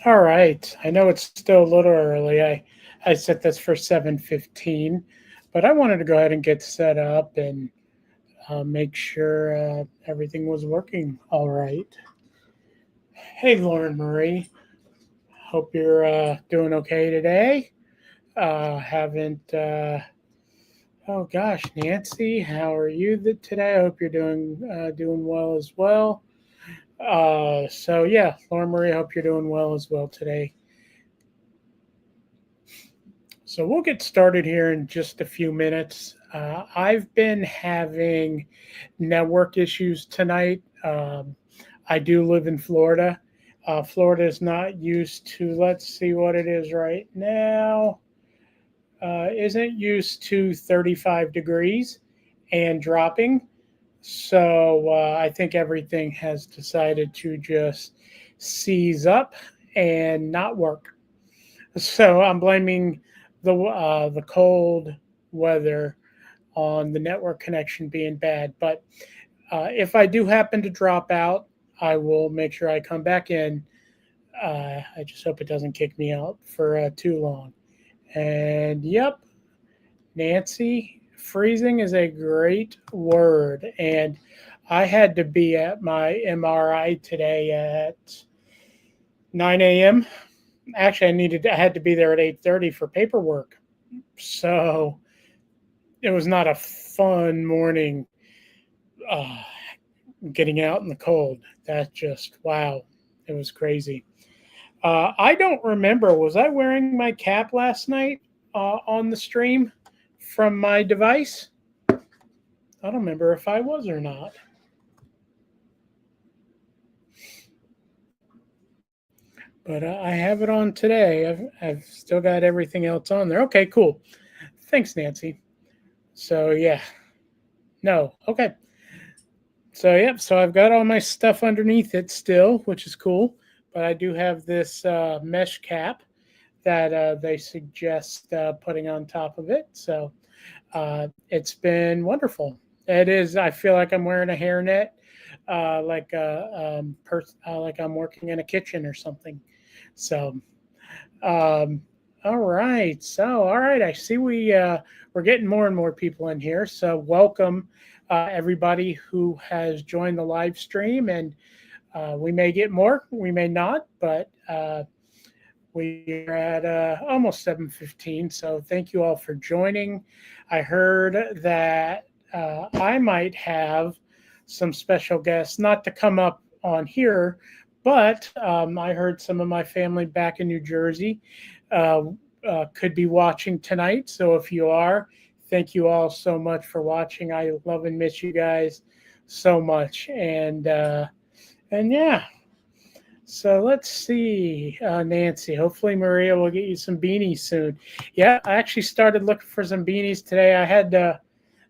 All right. I know it's still a little early. I set this for 7:15, but I wanted to go ahead and get set up and make sure everything was working all right. Hey, Lauren Marie. Hope you're doing okay today. Haven't. Oh gosh, Nancy, how are you today? I hope you're doing well as well. So yeah, Lauren Marie, I hope you're doing well as well today. So we'll get started here in just a few minutes. I've been having network issues tonight. I do live in Florida. Florida is not used to, let's see what it is right now, isn't used to 35 degrees and dropping. So I think everything has decided to just seize up and not work. So I'm blaming the cold weather on the network connection being bad. But if I do happen to drop out, I will make sure I come back in. I just hope it doesn't kick me out for too long. And yep, Nancy, freezing is a great word. And I had to be at my MRI today at 9 a.m. Actually, I had to be there at 8:30 for paperwork. So it was not a fun morning uh, getting out in the cold. That just, wow, it was crazy. I don't remember, was I wearing my cap last night on the stream from my device? I don't remember if I was or not. But I have it on today. I've still got everything else on there. Okay, cool. Thanks, Nancy. So, yeah. No. Okay. So, yep. So I've got all my stuff underneath it still, which is cool. But I do have this mesh cap that they suggest putting on top of it. So it's been wonderful. It is. I feel like I'm wearing a hairnet, like I'm working in a kitchen or something. So, all right. So, all right. I see we're getting more and more people in here. So, welcome everybody who has joined the live stream, and we may get more, we may not, but we are at almost 7:15. So, thank you all for joining. I heard that I might have some special guests, not to come up on here, but I heard some of my family back in New Jersey could be watching tonight. So if you are, thank you all so much for watching. I love and miss you guys so much. And yeah. So let's see, Nancy. Hopefully Maria will get you some beanies soon. Yeah, I actually started looking for some beanies today. I had to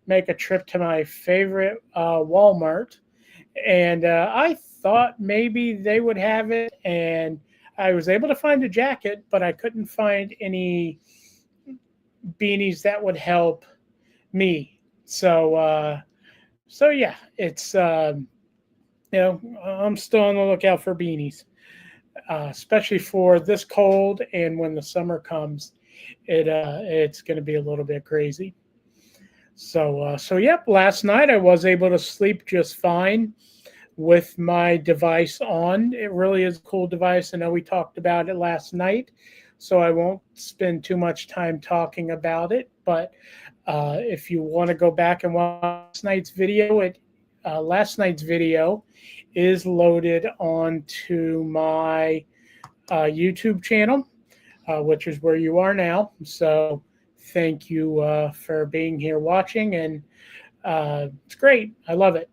make a trip to my favorite Walmart, and I thought maybe they would have it, and I was able to find a jacket, but I couldn't find any beanies that would help me. So yeah, it's I'm still on the lookout for beanies, especially for this cold, and when the summer comes, it's going to be a little bit crazy. So yep. Last night I was able to sleep just fine with my device on. It really is a cool device. I know we talked about it last night, so I won't spend too much time talking about it. But if you want to go back and watch last night's video is loaded onto my YouTube channel, which is where you are now. So thank you for being here watching, and it's great. I love it.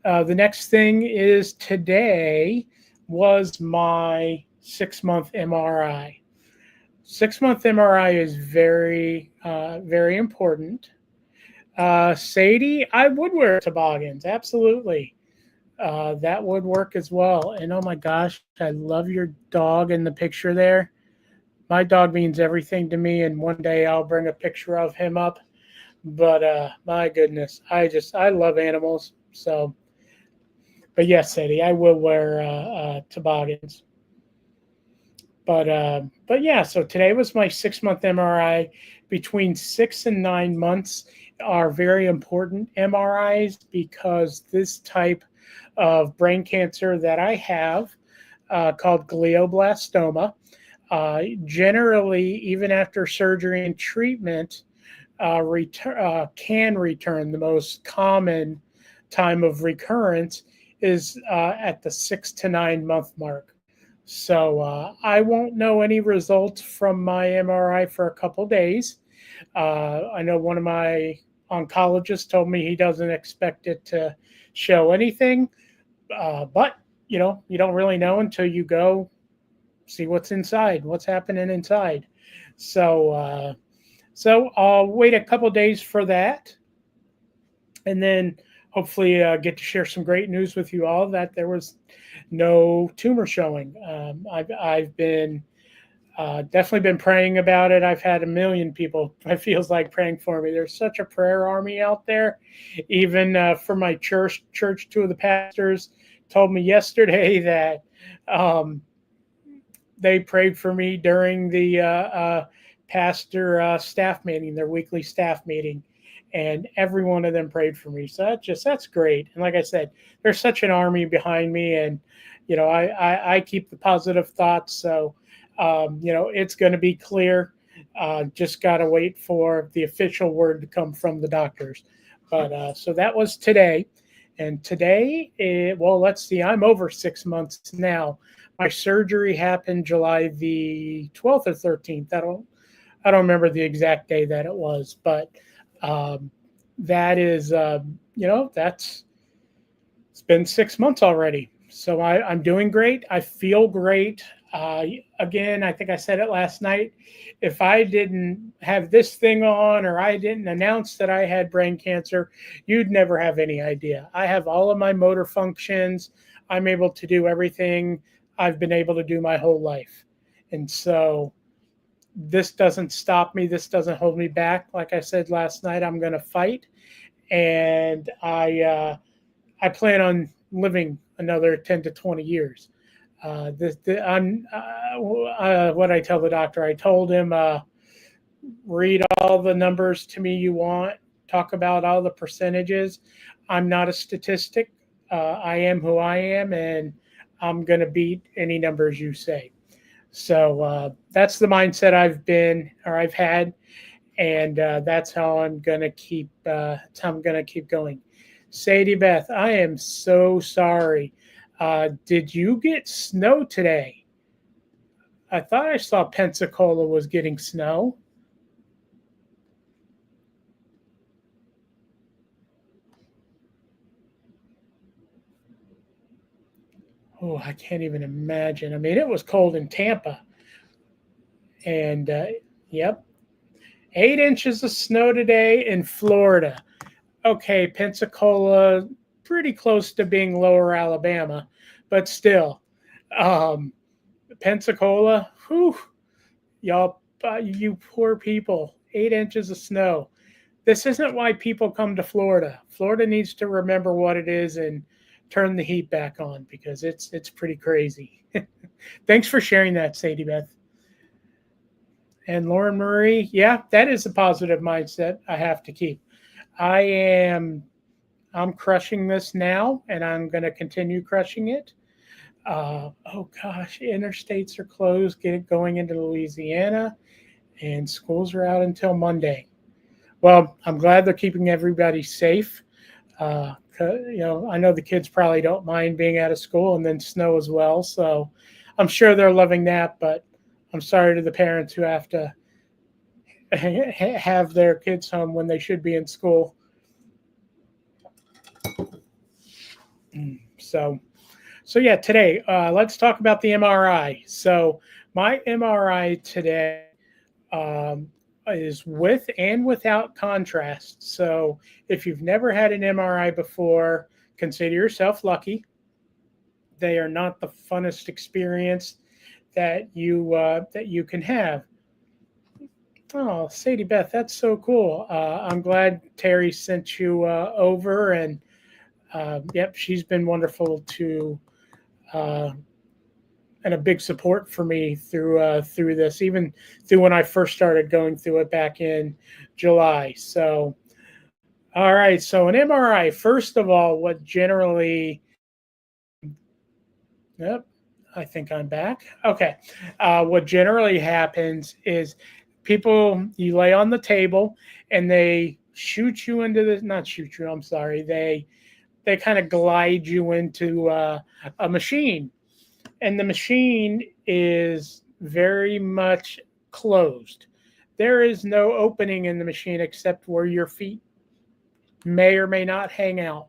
The next thing is today was my 6-month MRI. 6-month MRI is very, very important. Sadie, I would wear toboggans. Absolutely. That would work as well. And oh my gosh, I love your dog in the picture there. My dog means everything to me, and one day I'll bring a picture of him up. But my goodness, I love animals. So, but yes, Sadie, I will wear toboggans. But yeah, so today was my 6 month MRI. Between 6 and 9 months are very important MRIs because this type of brain cancer that I have, called glioblastoma, generally, even after surgery and treatment, can return. The most common time of recurrence is at the 6 to 9 month mark. So I won't know any results from my MRI for a couple days. I know one of my oncologists told me he doesn't expect it to show anything, but you don't really know until you go see what's inside, what's happening inside. So I'll wait a couple days for that, and then hopefully get to share some great news with you all that there was no tumor showing. I've been definitely been praying about it. I've had a million people, it feels like, praying for me. There's such a prayer army out there. Even for my church, two of the pastors told me yesterday that um, they prayed for me during the pastor staff meeting, their weekly staff meeting, and every one of them prayed for me. So that's great. And like I said, there's such an army behind me, and I keep the positive thoughts. So it's going to be clear. Just got to wait for the official word to come from the doctors. But so that was today. And today, well, let's see, I'm over 6 months now. My surgery happened July the 12th or 13th. I don't remember the exact day that it was, but um, that is, that's it's been 6 months already. So I'm doing great. I feel great. Again, I think I said it last night. If I didn't have this thing on, or I didn't announce that I had brain cancer, you'd never have any idea. I have all of my motor functions. I'm able to do everything I've been able to do my whole life. And so this doesn't stop me. This doesn't hold me back. Like I said last night, I'm going to fight. And I plan on living another 10 to 20 years. What I tell the doctor, I told him, read all the numbers to me you want, talk about all the percentages. I'm not a statistic. I am who I am, and I'm going to beat any numbers you say. So that's the mindset I've had, and that's how I'm going to keep. That's how I'm going to keep going. Sadie Beth, I am so sorry. Did you get snow today? I thought I saw Pensacola was getting snow. Oh, I can't even imagine. I mean, it was cold in Tampa, and yep, 8 inches of snow today in Florida. Okay, Pensacola, pretty close to being lower Alabama, but still, um, Pensacola, whew, y'all, you poor people, 8 inches of snow. This isn't why people come to Florida. Florida needs to remember what it is and turn the heat back on, because it's pretty crazy. Thanks for sharing that, Sadie Beth. And Lauren Marie, yeah, that is a positive mindset I have to keep. I am I'm crushing this now, and I'm going to continue crushing it. Oh gosh, interstates are closed, going into Louisiana, and schools are out until Monday. Well, I'm glad they're keeping everybody safe. I know the kids probably don't mind being out of school and then snow as well. So I'm sure they're loving that. But I'm sorry to the parents who have to have their kids home when they should be in school. So, so yeah, today let's talk about the MRI. So my MRI today um, is with and without contrast. So if you've never had an MRI before, consider yourself lucky. They are not the funnest experience that you can have. Oh, Sadie Beth, that's so cool. I'm glad Terry sent you over, and yep, she's been wonderful to uh, and a big support for me through this, even through when I first started going through it back in July. So, all right. So an MRI, first of all, what generally, yep, I think I'm back. Okay. What generally happens is you lay on the table and they shoot you into the, not shoot you, I'm sorry. They kind of glide you into a machine, and the machine is very much closed. There is no opening in the machine except where your feet may or may not hang out,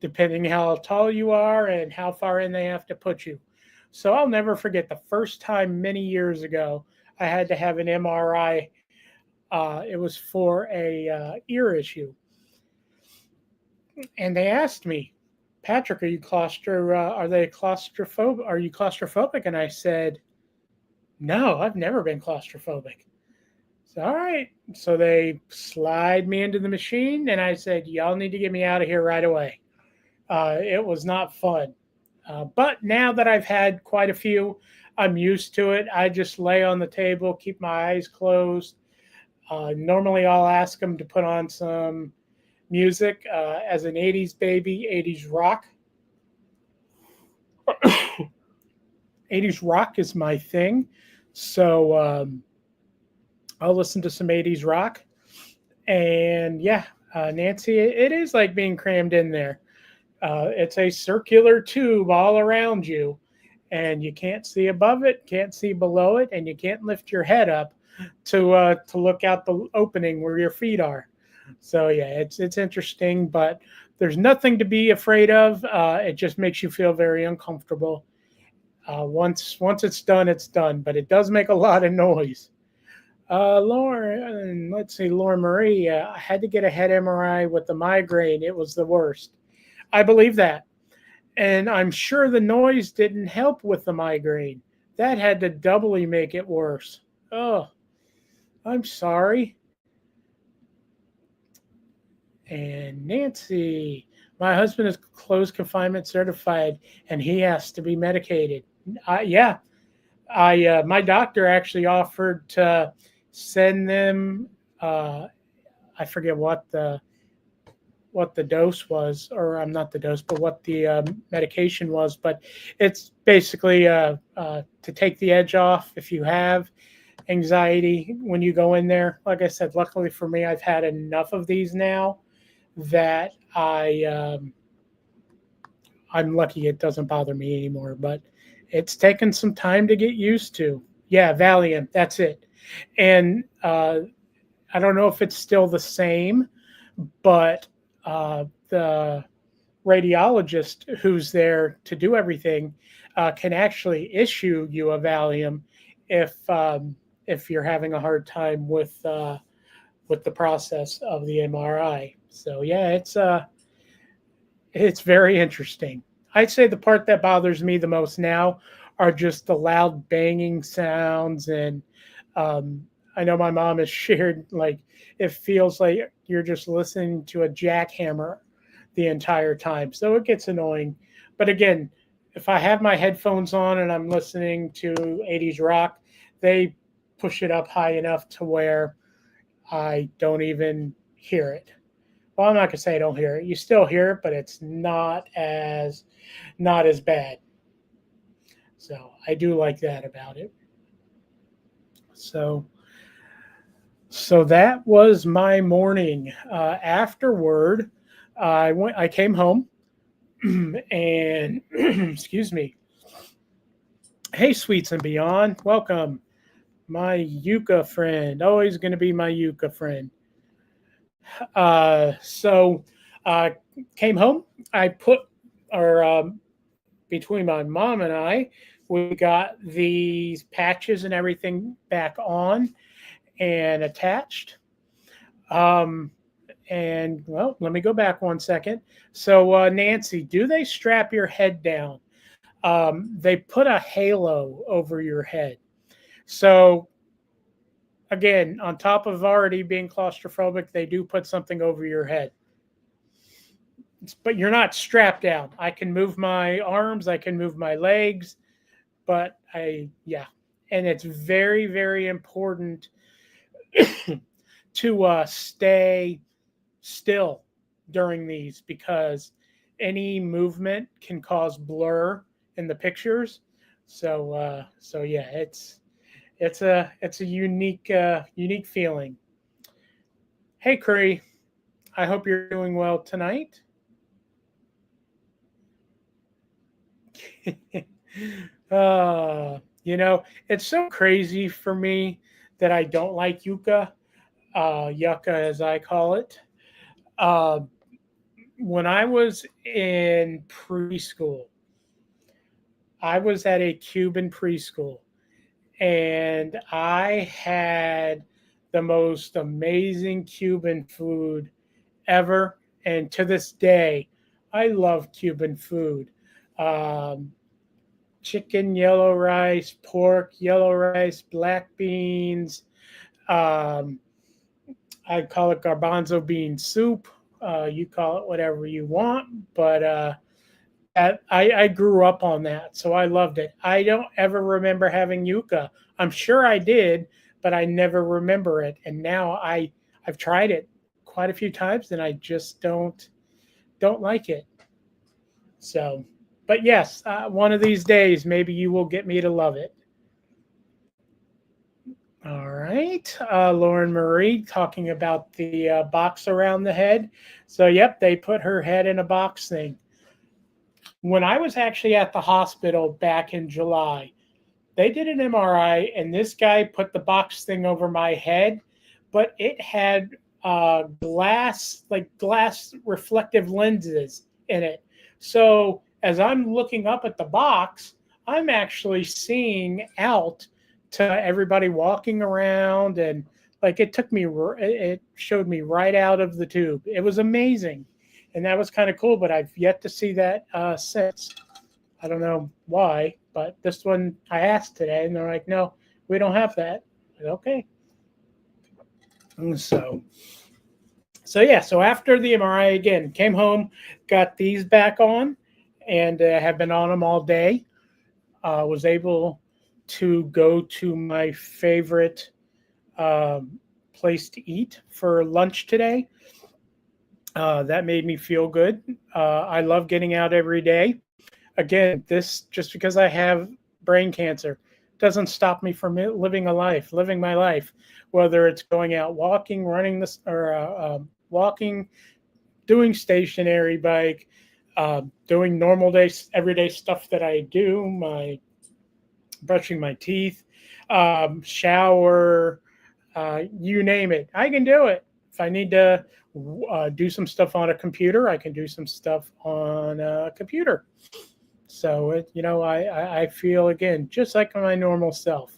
depending how tall you are and how far in they have to put you. So I'll never forget the first time many years ago I had to have an MRI. It was for a ear issue, and they asked me, "Patrick, are they claustrophobic? Are you claustrophobic?" And I said, "No, I've never been claustrophobic." So, all right. So they slide me into the machine, and I said, "Y'all need to get me out of here right away." It was not fun. But now that I've had quite a few, I'm used to it. I just lay on the table, keep my eyes closed. Normally, I'll ask them to put on some music. As an 80s baby, 80s rock. 80s rock is my thing. So I'll listen to some 80s rock. And yeah, Nancy, it is like being crammed in there. It's a circular tube all around you, and you can't see above it, can't see below it, and you can't lift your head up to look out the opening where your feet are. So yeah, it's interesting, but there's nothing to be afraid of. It just makes you feel very uncomfortable. Once it's done, it's done, but it does make a lot of noise. Lauren, let's see, Lauren Marie. I had to get a head MRI with the migraine. It was the worst. I believe that. And I'm sure the noise didn't help with the migraine. That had to doubly make it worse. Oh, I'm sorry. And Nancy, my husband is closed confinement certified and he has to be medicated. Yeah, my doctor actually offered to send them. I forget what the dose was, or I'm not the dose, but what the medication was. But it's basically to take the edge off if you have anxiety when you go in there. Like I said, luckily for me, I've had enough of these now that I'm lucky it doesn't bother me anymore. But it's taken some time to get used to. Yeah, Valium, that's it. And I don't know if it's still the same, but the radiologist who's there to do everything can actually issue you a Valium if you're having a hard time with the process of the MRI. So yeah, it's very interesting. I'd say the part that bothers me the most now are just the loud banging sounds, and I know my mom has shared like it feels like you're just listening to a jackhammer the entire time. So it gets annoying. But again, if I have my headphones on and I'm listening to 80s rock, they push it up high enough to where I don't even hear it. Well, I'm not gonna say I don't hear it. You still hear it, but it's not as bad. So I do like that about it. So that was my morning. Afterward, I came home and excuse me. Hey, Sweets and Beyond, welcome, my Yucca friend. Always going to be my Yucca friend. So came home. I put or between my mom and I, we got these patches and everything back on and attached. Um, and well, let me go back one second. So, Nancy, do they strap your head down? They put a halo over your head. So, again, on top of already being claustrophobic, they do put something over your head. But you're not strapped down. I can move my arms, I can move my legs, but yeah, and it's very, very important to stay still during these because any movement can cause blur in the pictures. So yeah, it's a unique feeling. Hey, Curry, I hope you're doing well tonight. It's so crazy for me that I don't like yucca as I call it. Uh, when I was in preschool, I was at a Cuban preschool and I had the most amazing Cuban food ever. And to this day, I love Cuban food. Um, Chicken, yellow rice, pork, yellow rice, black beans. Um, I call it garbanzo bean soup. You call it whatever you want, but I grew up on that, so I loved it. I don't ever remember having yuca. I'm sure I did, but I never remember it. And now I've tried it quite a few times, and I just don't like it. So, but yes, one of these days, maybe you will get me to love it. All right, Lauren Marie talking about the box around the head. So, yep, they put her head in a box thing. When I was actually at the hospital back in July, they did an MRI, and this guy put the box thing over my head, but it had glass reflective lenses in it. So as I'm looking up at the box, I'm actually seeing out to everybody walking around, and like it showed me right out of the tube. It was amazing, and that was kind of cool. But I've yet to see that since. I don't know why, but this one I asked today, and they're like, "No, we don't have that." I said, okay. And so yeah. So after the MRI again, came home, got these back on, and have been on them all day. Was able to go to my favorite place to eat for lunch today. That made me feel good. I love getting out every day. Again, this just because I have brain cancer doesn't stop me from living my life, whether it's going out walking, running this, or walking, doing stationary bike, doing normal days, everyday stuff that I do, my brushing my teeth, shower, you name it. I can do it. If I need to do some stuff on a computer, I can do some stuff on a computer. So, I feel again just like my normal self.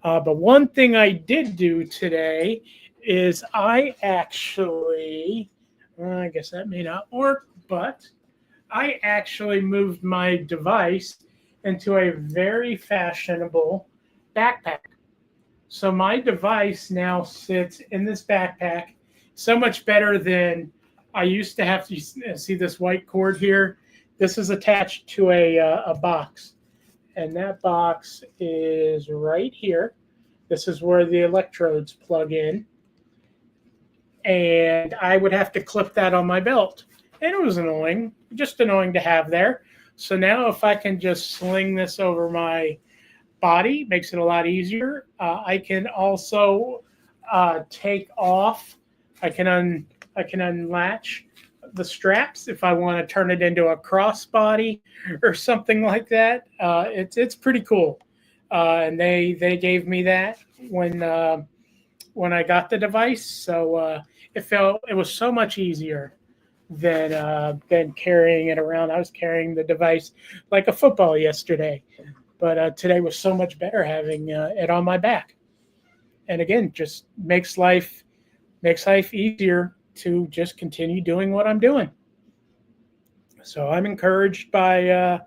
But one thing I did do today is I actually, I guess that may not work, but I actually moved my device into a very fashionable backpack. So my device now sits in this backpack so much better than I used to have to see this white cord here. This is attached to a box, and that box is right here. This is where the electrodes plug in, and I would have to clip that on my belt. And it was annoying, just annoying to have there. So now if I can just sling this over my body, makes it a lot easier. I can also take off. I can unlatch the straps if I want to turn it into a crossbody or something like that. It's pretty cool, and they gave me that when I got the device, so it was so much easier than carrying it around. I was carrying the device like a football yesterday, but today was so much better having it on my back. And again, just makes life easier to just continue doing what I'm doing. So I'm encouraged by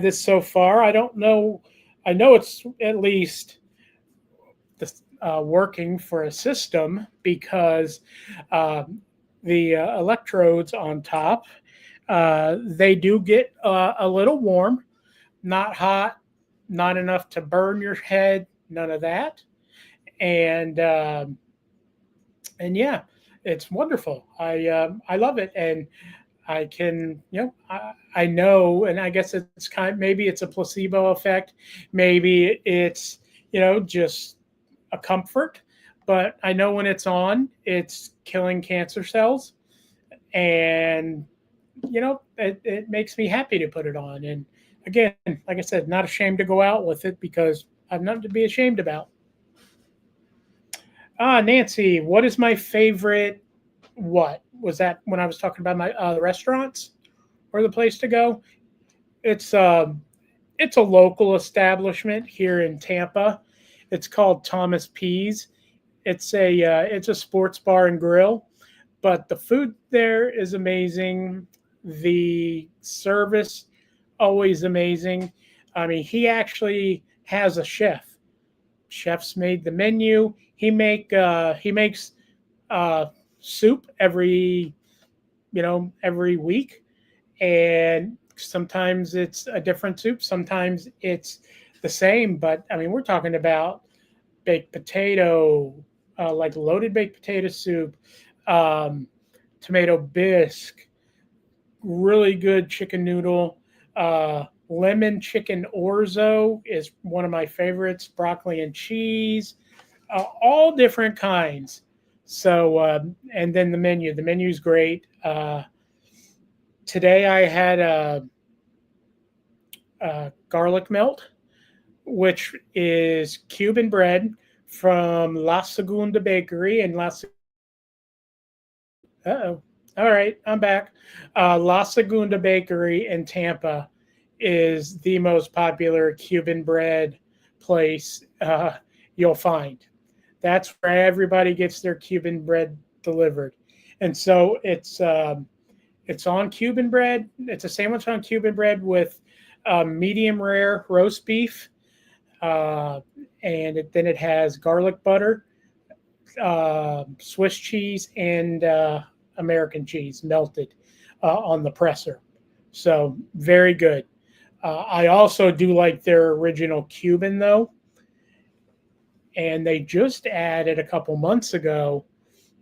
this so far. I don't know. I know it's at least working for a system because the electrodes on top they do get a little warm, not hot, not enough to burn your head, none of that. And yeah, it's wonderful. I love it, and I can, I know, and I guess it's maybe it's a placebo effect, maybe it's just a comfort, but I know when it's on, it's killing cancer cells, and it makes me happy to put it on. And again, like I said, not ashamed to go out with it because I've nothing to be ashamed about. Nancy, what is my favorite? What was that when I was talking about my restaurants or the place to go? It's it's a local establishment here in Tampa. It's called Thomas P's. It's a sports bar and grill, but the food there is amazing. The service always amazing. I mean, he actually has a chef. Chefs made the menu. He makes uh, soup every week, and sometimes it's a different soup. Sometimes it's the same. But I mean, we're talking about baked potato, like loaded baked potato soup, um, tomato bisque, really good chicken noodle. Lemon chicken orzo is one of my favorites. Broccoli and cheese, all different kinds. So, and then the menu. The menu's great. Today I had a garlic melt, which is Cuban bread from La Segunda Bakery in La. Uh-oh. All right, I'm back. La Segunda Bakery in Tampa is the most popular Cuban bread place you'll find. That's where everybody gets their Cuban bread delivered, and so it's on Cuban bread. It's a sandwich on Cuban bread with medium rare roast beef, uh, and then it has garlic butter, Swiss cheese, and American cheese melted on the presser. So very good. I also do like their original Cuban though, and they just added a couple months ago.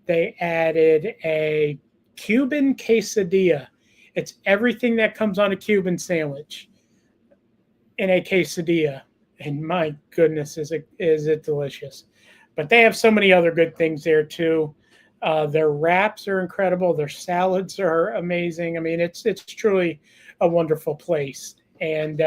They added a Cuban quesadilla. It's everything that comes on a Cuban sandwich in a quesadilla, and my goodness, is it delicious? But they have so many other good things there too. Their wraps are incredible. Their salads are amazing. I mean, it's truly a wonderful place. And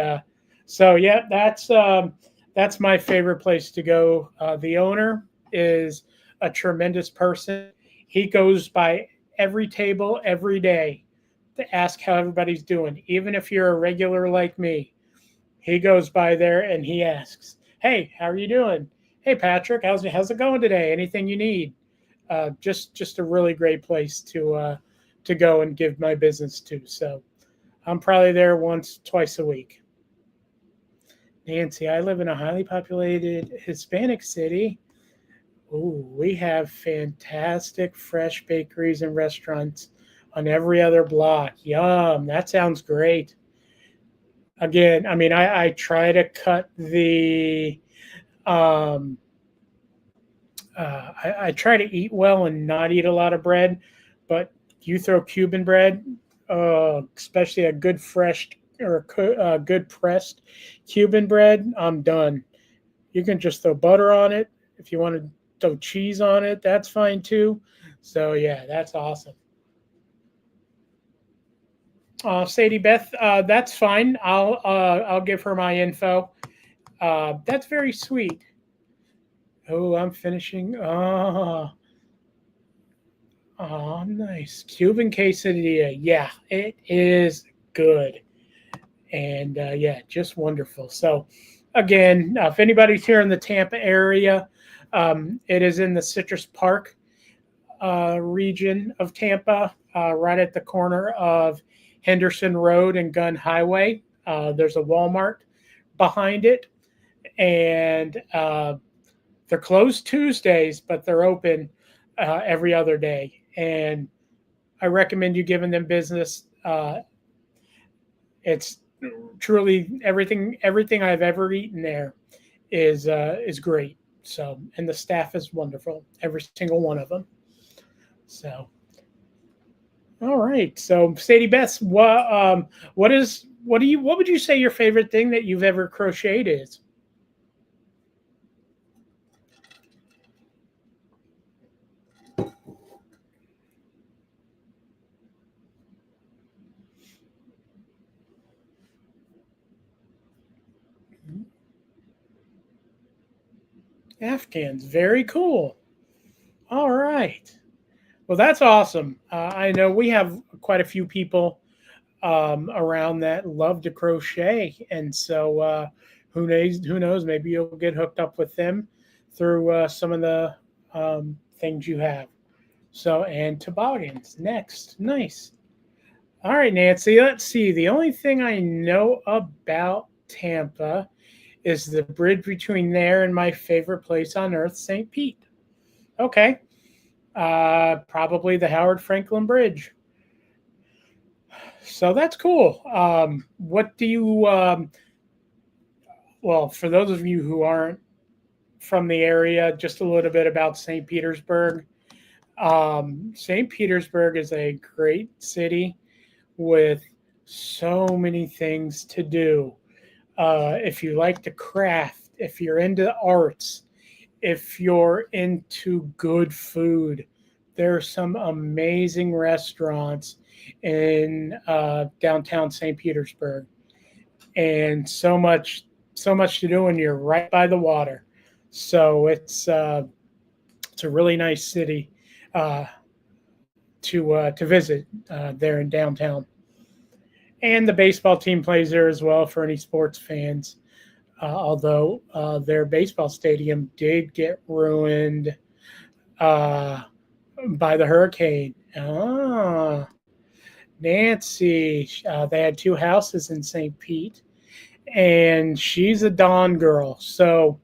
so yeah, that's my favorite place to go. The owner is a tremendous person. He goes by every table every day to ask how everybody's doing, even if you're a regular like me. He goes by there and he asks, "Hey, how are you doing? Hey, Patrick, how's it going today? Anything you need?" Just a really great place to go and give my business to. So I'm probably there once, twice a week. Nancy, I live in a highly populated Hispanic city. Ooh, we have fantastic fresh bakeries and restaurants on every other block. Yum, that sounds great. Again, I mean, I try to cut the um, I try to eat well and not eat a lot of bread, but you throw Cuban bread, especially a good fresh or good pressed Cuban bread, I'm done. You can just throw butter on it. If you want to throw cheese on it, that's fine too. So yeah, that's awesome. Sadie Beth, that's fine. I'll give her my info. That's very sweet. Oh, I'm finishing. Oh, nice. Cuban quesadilla. Yeah, it is good. And yeah, just wonderful. So, again, if anybody's here in the Tampa area, it is in the Citrus Park region of Tampa, right at the corner of Henderson Road and Gun Highway. There's a Walmart behind it, and they're closed Tuesdays, but they're open every other day. And I recommend you giving them business. It's truly everything I've ever eaten there is great. So, and the staff is wonderful, every single one of them. So, all right. So, Sadie Beth, what would you say your favorite thing that you've ever crocheted is? Afghans. Very cool. All right. Well, that's awesome. I know we have quite a few people around that love to crochet, and so who knows? Who knows? Maybe you'll get hooked up with them through some of the things you have. So, and toboggans next. Nice. All right, Nancy. Let's see. The only thing I know about Tampa is the bridge between there and my favorite place on earth, St. Pete. Okay. Probably the Howard Franklin Bridge. So that's cool. What do you, well, for those of you who aren't from the area, just a little bit about St. Petersburg. St. Petersburg is a great city with so many things to do. If you like to craft, if you're into arts, if you're into good food, there are some amazing restaurants in downtown St. Petersburg, and so much to do, and you're right by the water. So it's a really nice city uh, to visit there in downtown. And the baseball team plays there as well for any sports fans. Although their baseball stadium did get ruined uh, by the hurricane. Ah, Nancy, they had two houses in St. Pete, and she's a Dawn girl. So,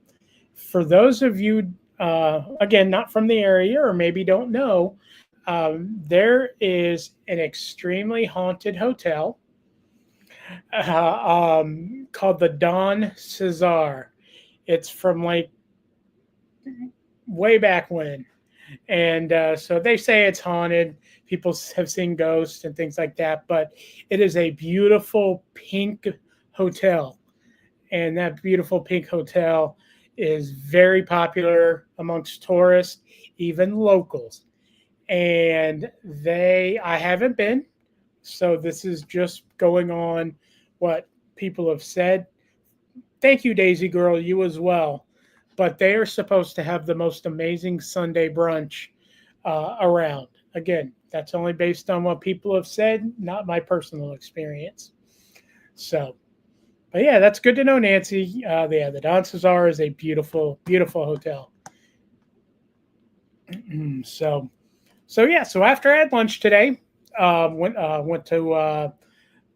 for those of you, again, not from the area or maybe don't know, there is an extremely haunted hotel called the Don Cesar. It's from like way back when. And so they say it's haunted. People have seen ghosts and things like that, but it is a beautiful pink hotel. And that beautiful pink hotel is very popular amongst tourists, even locals. And I haven't been, so this is just going on what people have said. Thank you, Daisy Girl, you as well. But they are supposed to have the most amazing Sunday brunch around. Again, that's only based on what people have said, not my personal experience. So, but yeah, that's good to know, Nancy. Yeah, the Don Cesar is a beautiful, beautiful hotel. so, so yeah, so after I had lunch today, went to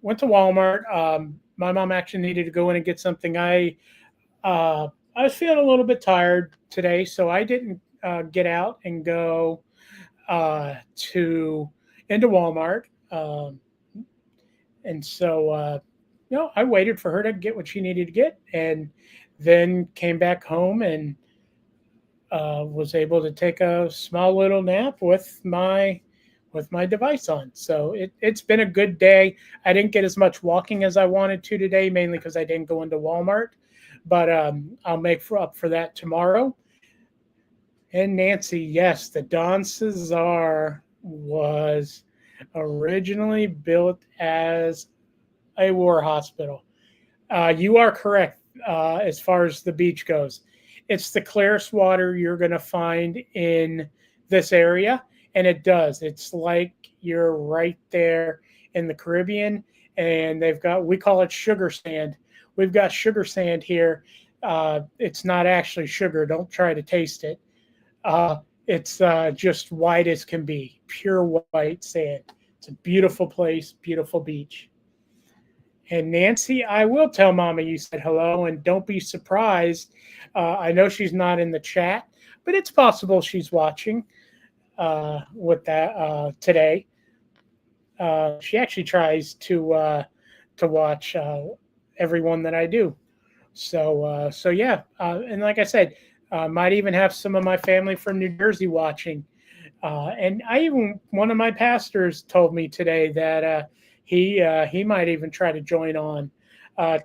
Walmart. My mom actually needed to go in and get something. I was feeling a little bit tired today, so I didn't get out and go to into Walmart. And so I waited for her to get what she needed to get, and then came back home and was able to take a small little nap with my device on. So it's been a good day. I didn't get as much walking as I wanted to today, mainly because I didn't go into Walmart. But I'll make up for that tomorrow. And Nancy, yes, the Don Cesar was originally built as a war hospital. You are correct as far as the beach goes. It's the clearest water you're going to find in this area, and it does. It's like you're right there in the Caribbean, and we call it sugar sand. We've got sugar sand here. It's not actually sugar. Don't try to taste it. It's just white as can be, pure white sand. It's a beautiful place, beautiful beach. And Nancy, I will tell Mama you said hello, and don't be surprised. I know she's not in the chat, but it's possible she's watching with that today. She actually tries to watch everyone that I do. So yeah, and like I said, might even have some of my family from New Jersey watching. And I even one of my pastors told me today that he might even try to join on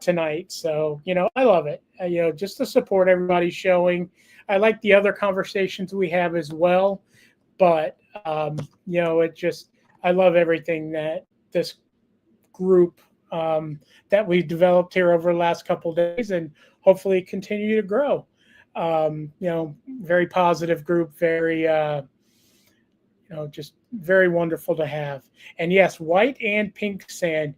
tonight. So I love it. Just to support everybody showing. I like the other conversations we have as well, but it just I love everything that this group that we've developed here over the last couple of days, and hopefully continue to grow. Very positive group, very just very wonderful to have. And yes, white and pink sand.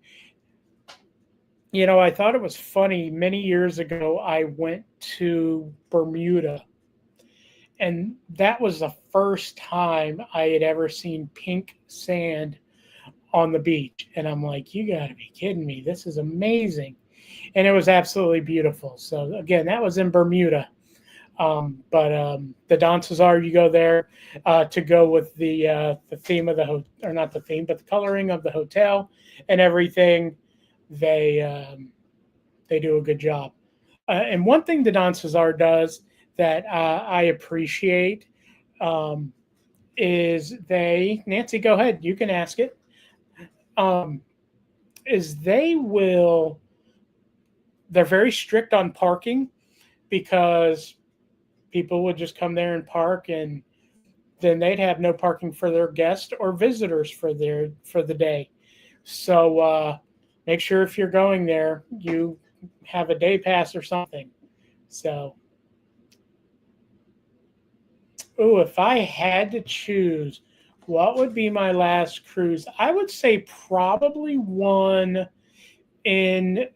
I thought it was funny. Many years ago, I went to Bermuda, and that was the first time I had ever seen pink sand on the beach. And I'm like, you got to be kidding me. This is amazing. And it was absolutely beautiful. So, again, that was in Bermuda. But the dances are you go there to go with the theme of the hotel, or not the theme, but the coloring of the hotel and everything. They do a good job. And one thing the dances are does that I appreciate is Nancy, go ahead, you can ask it. Is they're very strict on parking, because people would just come there and park, and then they'd have no parking for their guests or visitors for the day. So make sure if you're going there, you have a day pass or something. So, if I had to choose, what would be my last cruise? I would say probably one in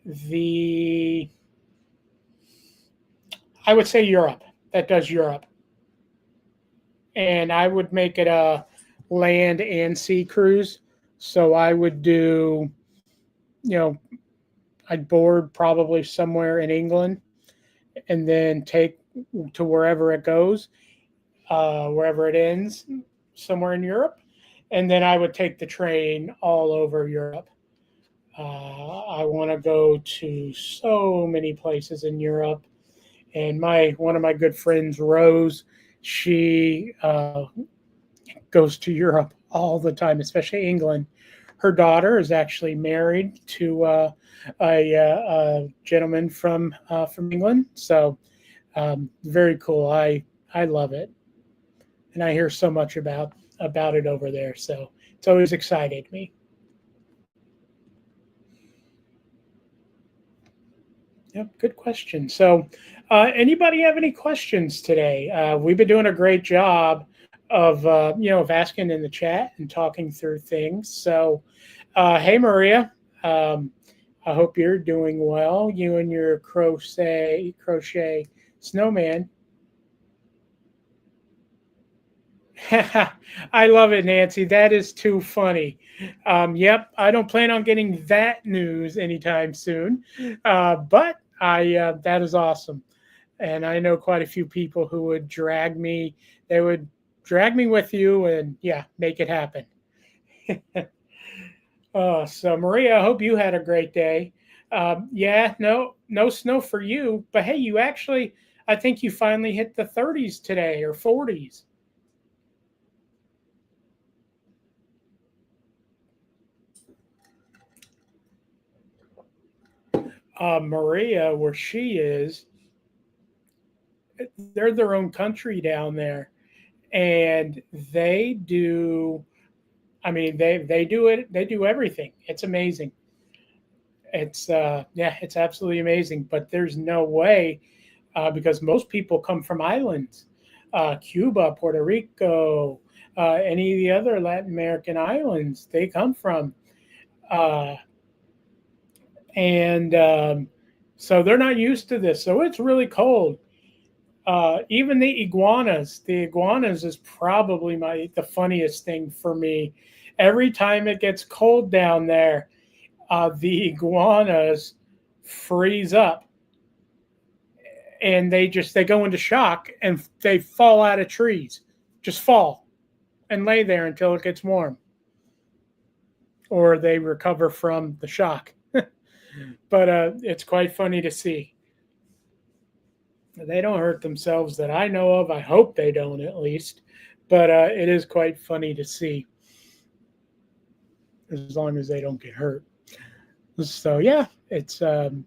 I would say Europe. That does Europe. And I would make it a land and sea cruise. So I would do, I'd board probably somewhere in England, and then take to wherever it goes, wherever it ends, somewhere in Europe. And then I would take the train all over Europe. I want to go to so many places in Europe. And one of my good friends, Rose, she goes to Europe all the time, especially England. Her daughter is actually married to a gentleman from England, so very cool. I love it, and I hear so much about it over there. So it's always excited me. Yep, good question. So, anybody have any questions today? We've been doing a great job of of asking in the chat and talking through things. So, hey Maria, I hope you're doing well. You and your crochet snowman. I love it, Nancy. That is too funny. Yep, I don't plan on getting that news anytime soon, but that is awesome. And I know quite a few people who would drag me. They would drag me with you, and yeah, make it happen. So Maria, I hope you had a great day. Yeah, no snow for you, but hey, I think you finally hit the 30s today, or 40s. Maria, where she is, they're their own country down there, and they do. I mean, they do it. They do everything. It's amazing. It's absolutely amazing. But there's no way, because most people come from islands, Cuba, Puerto Rico, any of the other Latin American islands. They come from, uh, and so they're not used to this. So it's really cold. Even the iguanas. The iguanas is probably the funniest thing for me. Every time it gets cold down there, the iguanas freeze up, and they go into shock, and they fall out of trees, just fall and lay there until it gets warm, or they recover from the shock. But it's quite funny to see. They don't hurt themselves that I know of. I hope they don't, at least. But it is quite funny to see, as long as they don't get hurt. So yeah, it's the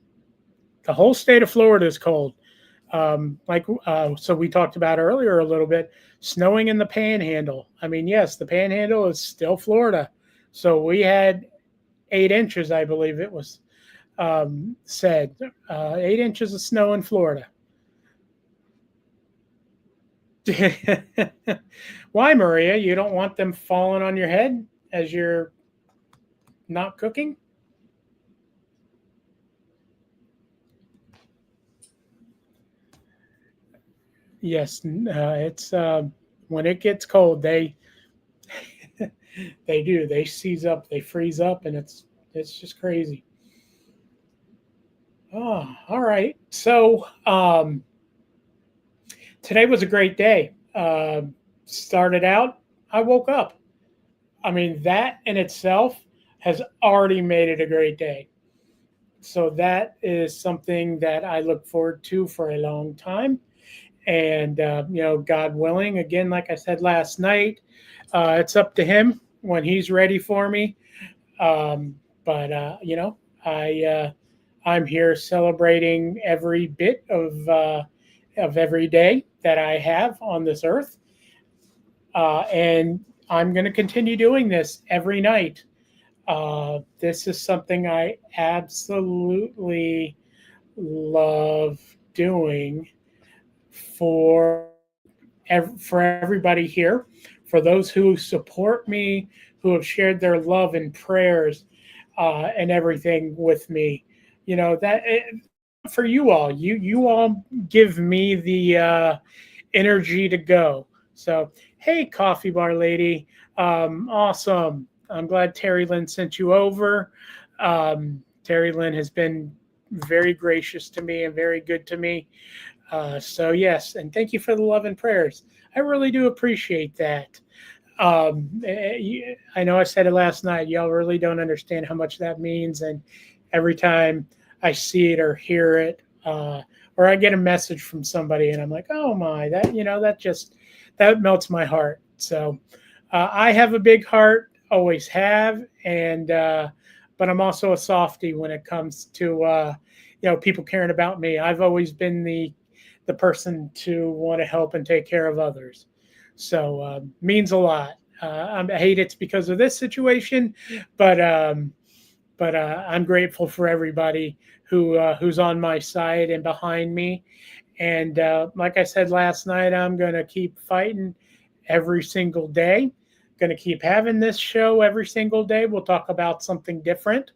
whole state of Florida is cold. So we talked about earlier a little bit, snowing in the Panhandle. I mean, yes, the Panhandle is still Florida. So we had 8 inches, I believe it was said, 8 inches of snow in Florida. Why, Maria? You don't want them falling on your head as you're not cooking? Yes, it's when it gets cold, they do. They seize up, they freeze up, and it's just crazy. Oh, all right. So today was a great day. Started out, I woke up. I mean, that in itself has already made it a great day. So that is something that I look forward to for a long time. And God willing, again, like I said last night, it's up to Him when He's ready for me. But I'm here celebrating every bit of every day that I have on this earth, and I'm going to continue doing this every night. This is something I absolutely love doing for for everybody here, for those who support me, who have shared their love and prayers and everything with me. That for you all, you all give me the energy to go. So, hey, coffee bar lady, awesome. I'm glad Terry Lynn sent you over. Terry Lynn has been very gracious to me and very good to me. So yes, and thank you for the love and prayers. I really do appreciate that. I know I said it last night. Y'all really don't understand how much that means, and every time I see it or hear it, or I get a message from somebody, and I'm like, oh my, that melts my heart. So I have a big heart, always have, and but I'm also a softie when it comes to people caring about me. I've always been the person to want to help and take care of others. So means a lot. I hate it's because of this situation, but I'm grateful for everybody who's on my side and behind me. And like I said last night, I'm going to keep fighting every single day. Going to keep having this show every single day. We'll talk about something different.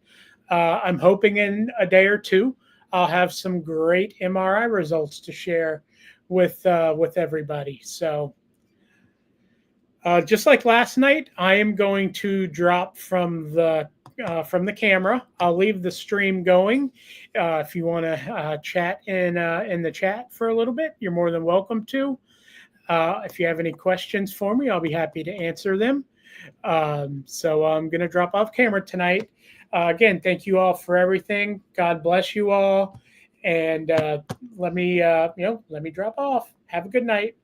I'm hoping in a day or two I'll have some great MRI results to share with everybody. So just like last night, I am going to drop from the camera. I'll leave the stream going. If you want to chat in the chat for a little bit, you're more than welcome to. If you have any questions for me, I'll be happy to answer them. So I'm going to drop off camera tonight. Again, thank you all for everything. God bless you all. And let me drop off. Have a good night.